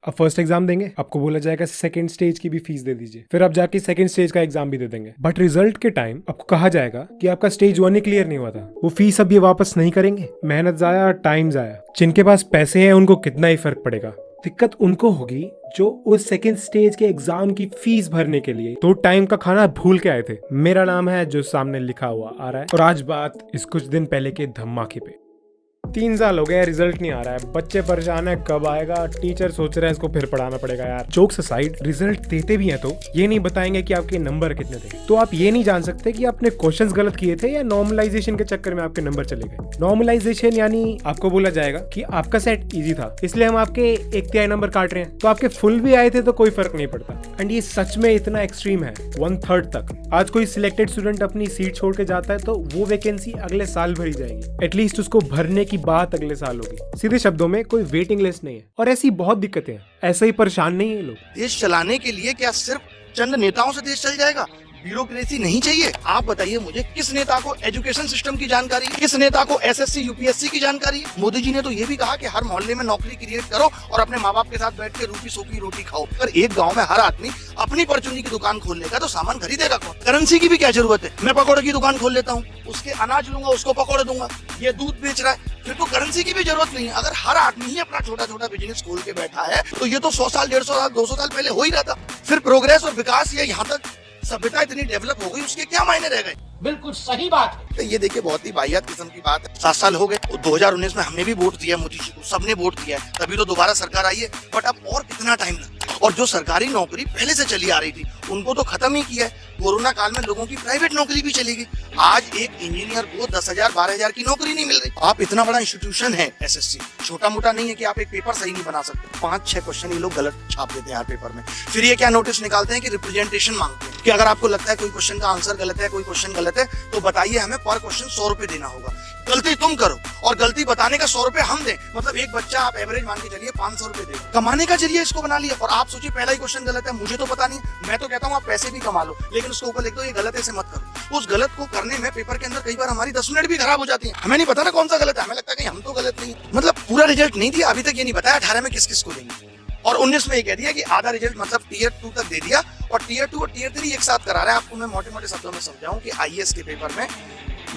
अब first exam देंगे, आपको बोला जाएगा सेकंड स्टेज की भी फीस दे दीजिए, फिर आप जाके सेकंड स्टेज का एग्जाम भी दे देंगे। बट रिजल्ट के टाइम आपको कहा जाएगा कि आपका स्टेज 1 ही क्लियर नहीं हुआ था। वो फीस अब ये वापस नहीं करेंगे। मेहनत जाया, टाइम जाया। जिनके पास पैसे हैं उनको कितना ही फर्क पड़ेगा। दिक्कत उनको होगी जो उस सेकंड स्टेज के एग्जाम की फीस भरने के लिए तो टाइम का खाना भूल के आए थे। मेरा नाम है जो सामने लिखा हुआ आ रहा है, और आज बात इस कुछ दिन पहले के धमाके पे। 3 साल हो गए, रिजल्ट नहीं आ रहा है। बच्चे परेशान है कब आएगा, टीचर सोच रहे हैं इसको फिर पढ़ाना पड़ेगा। यार जोक्स असाइड, रिजल्ट देते भी हैं तो ये नहीं बताएंगे कि आपके नंबर कितने थे। तो आप ये नहीं जान सकते कि आपने क्वेश्चंस गलत किए थे या नॉर्मलाइजेशन के चक्कर में आपके नंबर चले गए। नॉर्मलाइजेशन यानी आपको बोला जाएगा कि आपका सेट इजी था, इसलिए हम आपके 1/3 नंबर काट रहे हैं। तो आपके फुल भी आए थे तो कोई फर्क नहीं पड़ता। एंड ये सच में इतना एक्सट्रीम है, 1/3 तक। आज कोई सिलेक्टेड स्टूडेंट अपनी सीट छोड़ के जाता है तो वो वैकेंसी अगले साल भरी जाएगी। एटलीस्ट उसको भरने की बात अगले साल होगी। सीधे शब्दों में कोई वेटिंग लिस्ट नहीं है। और ऐसी बहुत दिक्कतें हैं, ऐसे ही परेशान नहीं है लोग। देश चलाने के लिए क्या सिर्फ चंद नेताओं से देश चल जाएगा? ब्यूरोक्रेसी नहीं चाहिए। आप बताइए मुझे, किस नेता को एजुकेशन सिस्टम की जानकारी, किस नेता को एसएससी यूपीएससी की जानकारी? मोदी जी ने तो ये भी कहा कि हर मोहल्ले में नौकरी क्रिएट करो और अपने माँ बाप के साथ बैठ के रूखी सूखी रोटी खाओ। अगर एक गांव में हर आदमी अपनी परचूनी की दुकान खोल लेगा तो सामान खरीदेगा कौन? करेंसी की भी क्या जरूरत है? मैं पकौड़े की दुकान खोल लेता हूँ, उसके अनाज लूंगा, उसको पकौड़े दूंगा। ये दूध बेच रहा है, फिर तो करेंसी की भी जरूरत नहीं है। अगर हर आदमी ही अपना छोटा छोटा बिजनेस खोल के बैठा है तो ये तो 100 साल, 150 साल, 200 साल पहले हो ही रहा था। फिर प्रोग्रेस और विकास, ये यहाँ तक सभ्यता इतनी डेवलप हो गई, उसके क्या मायने रह गए? बिल्कुल सही बात है। तो ये देखिए, बहुत ही वाहियात किस्म की बात है। 7 साल हो गए, 2019 में हमने भी वोट दिया मोदी जी को, सबने वोट दिया है, तभी तो दोबारा सरकार आई है। बट अब और कितना टाइम लगता है? और जो सरकारी नौकरी पहले से चली आ रही थी उनको तो खत्म ही किया है। कोरोना काल में लोगों की प्राइवेट नौकरी भी चली गई। आज एक इंजीनियर को 10,000 12,000 की नौकरी नहीं मिल रही। आप इतना बड़ा इंस्टीट्यूशन है एसएससी, छोटा मोटा नहीं है कि आप एक पेपर सही नहीं बना सकते। 5-6 क्वेश्चन ये लोग गलत छाप देते हैं हर पेपर में। फिर ये क्या नोटिस निकालते हैं कि रिप्रेजेंटेशन मांगते हैं कि अगर आपको लगता है कोई क्वेश्चन का आंसर गलत है, कोई क्वेश्चन गलत है, तो बताइए, हमें पर क्वेश्चन 100 रुपए देना होगा। गलती तुम करो और गलती बताने का 100 रुपए हम दें। मतलब एक बच्चा आप एवरेज मान के चलिए 500 रुपए दे, कमाने का जरिए इसको बना लिया। और आप सोचिए, पहला ही क्वेश्चन गलत है, मुझे तो पता नहीं, मैं तो कहता हूँ आप पैसे भी कमा लो, लेकिन उसके ऊपर लिख दो ये गलत है, इसे मत करो। उस गलत को करने में पेपर के अंदर कई बार हमारी 10 मिनट भी खराब हो जाती है। हमें नहीं पता ना कौन सा गलत है, हमें लगता है कि हम तो गलत नहीं। मतलब पूरा रिजल्ट नहीं दिया अभी तक, ये नहीं बताया 18 में किस किस को देंगे। और 19 में ये कह दिया कि आधा रिजल्ट मतलब टीयर 2 तक दे दिया, और टीयर 2 और टीयर 3 एक साथ करा रहे हैं। आपको मैं मोटे मोटे शब्दों में समझाऊं कि आईएएस के पेपर में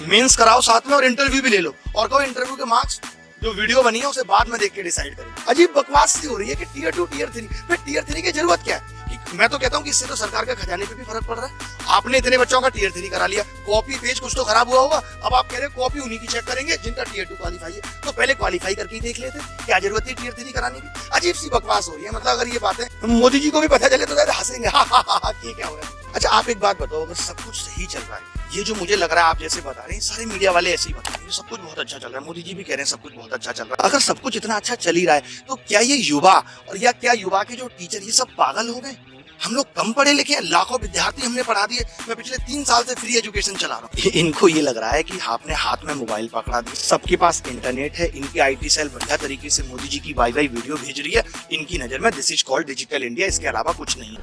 मेंस कराओ साथ में और इंटरव्यू भी ले लो, और कहो इंटरव्यू के मार्क्स जो वीडियो बनी है उसे बाद में देख के डिसाइड करें। अजीब बकवास सी हो रही है कि टीयर 2 टीयर 3। फिर टीयर 3 की जरूरत क्या है? मैं तो कहता हूँ कि इससे तो सरकार के खजाने पे भी फर्क पड़ रहा है। आपने इतने बच्चों का टीयर 3 करा लिया, कॉपी पेज कुछ तो खराब हुआ होगा, अब आप कह रहे हो कॉपी उन्हीं की चेक करेंगे जिनका टीयर 2 क्वालिफाई है। तो पहले क्वालिफाई करके ही देख लेते, क्या जरूरत है टीयर 3 कराने की? अजीब सी बकवास हो रही है। मतलब अगर ये बातें मोदी जी को भी पता चले तो हंसेंगे, ये क्या हो रहा है। अच्छा आप एक बात बताओ, अगर सब कुछ सही चल रहा है, ये जो मुझे लग रहा है आप जैसे बता रहे हैं, सारे मीडिया वाले ऐसे ही बता रहे हैं, सब कुछ बहुत अच्छा चल रहा है, मोदी जी भी कह रहे हैं सब कुछ बहुत अच्छा चल रहा है, अगर सब कुछ इतना अच्छा चल ही रहा है, तो क्या ये युवा और या क्या युवा के जो टीचर ये सब पागल हो गए? हम लोग कम पढ़े लिखे हैं, लाखों विद्यार्थी हमने पढ़ा दिए। मैं पिछले 3 साल से फ्री एजुकेशन चला रहा हूँ। इनको ये लग रहा है कि आपने हाथ में मोबाइल पकड़ा दिया, सबके पास इंटरनेट है, इनकी आईटी सेल बढ़िया तरीके से मोदी जी की वाई वीडियो भेज रही है। इनकी नजर में this is called digital India, इसके अलावा कुछ नहीं।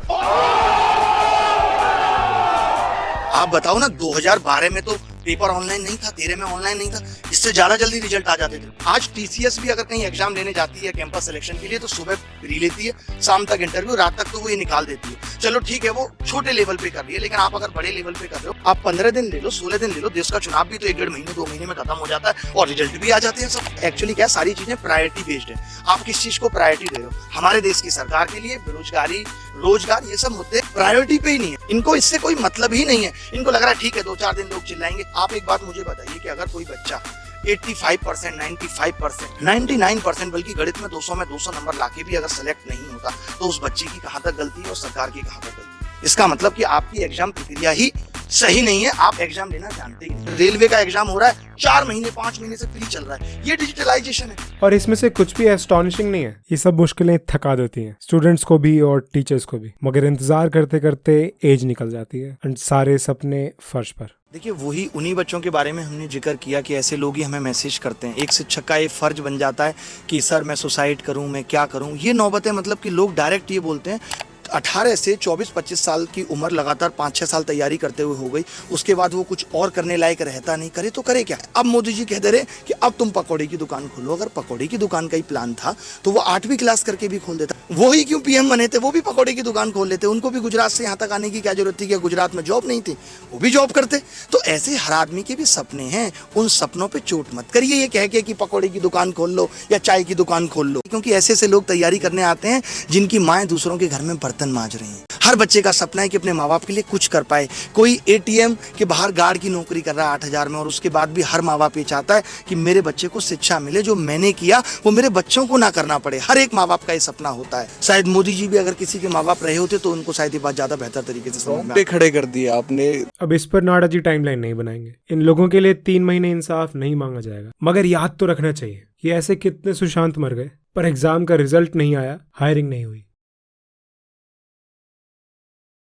आप बताओ ना, 2012 में तो पेपर ऑनलाइन नहीं था, 13 में ऑनलाइन नहीं था, इससे ज्यादा जल्दी रिजल्ट आ जाते थे। आज टीसीएस भी अगर कहीं एग्जाम देने जाती है कैंपस सिलेक्शन के लिए तो सुबह फ्री लेती है, शाम तक इंटरव्यू, रात तक तो वो ये निकाल देती है। चलो ठीक है, वो छोटे लेवल पे कर रही है, लेकिन आप अगर बड़े लेवल पे कर रहे हो, आप 15 दिन ले लो, 16 दिन ले लो, देश का चुनाव भी तो 1-1.5 महीने 2 महीने में खत्म हो जाता है और रिजल्ट भी आ जाते हैं सब। एक्चुअली क्या, सारी चीजें प्रायोरिटी बेस्ड है। आप किस चीज को प्रायोरिटी दे रहे हो? हमारे देश की सरकार के लिए बेरोजगारी, रोजगार, ये सब मुद्दे प्रायोरिटी पे ही नहीं है। इनको इससे कोई मतलब ही नहीं है। इनको लग रहा है ठीक है 2-4 दिन लोग चिल्लाएंगे। आप एक बात मुझे बताइए कि अगर कोई बच्चा 85%, 95%, 99% बल्कि गणित में 200 में 200 नंबर लाके भी अगर सेलेक्ट नहीं होता, तो उस बच्चे की कहां तक गलती है और सरकार की कहां तक गलती है? इसका मतलब कि आपकी एग्जाम प्रक्रिया ही सही नहीं है, आप एग्जाम देना जानते ही नहीं। रेलवे का एग्जाम हो रहा है, 4 महीने 5 महीने से फ्री चल रहा है, ये डिजिटलाइजेशन है। और इसमें से कुछ भी एस्टॉनिशिंग नहीं है। ये सब मुश्किलें थका देती हैं स्टूडेंट्स को भी और टीचर्स को भी, मगर इंतजार करते करते एज निकल जाती है और सारे सपने फर्श पर। देखिए, वही उन्हीं बच्चों के बारे में हमने जिक्र किया कि ऐसे लोग ही हमें मैसेज करते हैं। एक शिक्षक का ये फर्ज बन जाता है कि सर मैं सुसाइड करूं, मैं क्या करूं। ये नौबत है, मतलब कि लोग डायरेक्ट ये बोलते हैं 18 से 24-25 साल की उम्र लगातार 5-6 साल तैयारी करते हुए हो गई, उसके बाद वो कुछ और करने लायक रहता नहीं, करे तो करे क्या। अब मोदी जी कहते रहे कि अब तुम पकौड़े की दुकान खोलो। अगर पकौड़े की दुकान का ही प्लान था तो वो 8वीं क्लास करके भी खोल देता। वो ही क्यों पीएम बने थे, वो भी पकौड़े की दुकान खोल लेते। उनको भी गुजरात से यहाँ तक आने की क्या जरूरत थी, क्या गुजरात में जॉब नहीं थी, वो भी जॉब करते। तो ऐसे हर आदमी के भी सपने हैं, उन सपनों पे चोट मत करिए ये कह के कि पकौड़े की दुकान खोल लो या चाय की दुकान खोल लो, क्योंकि ऐसे ऐसे लोग तैयारी करने आते हैं जिनकी माएँ दूसरों के घर में बर्तन मांज रही हैं। हर बच्चे का सपना है कि अपने माँ बाप के लिए कुछ कर पाए। कोई एटीएम के बाहर गार्ड की नौकरी कर रहा है 8,000 में, और उसके बाद भी हर माँ बाप ये चाहता है कि मेरे बच्चे को शिक्षा मिले, जो मैंने किया वो मेरे बच्चों को ना करना पड़े। हर एक माँ बाप का ये सपना होता है। शायद मोदी जी भी अगर किसी के माँ बाप रहे होते तो उनको शायद ये बात ज्यादा बेहतर तरीके से समझ में खड़े कर दिया आपने। अब इस पर नाडा जी टाइमलाइन नहीं बनाएंगे। इन लोगों के लिए 3 महीने इंसाफ नहीं मांगा जाएगा, मगर याद तो रखना चाहिए कि ऐसे कितने सुशांत मर गए पर एग्जाम का रिजल्ट नहीं आया, हायरिंग नहीं हुई।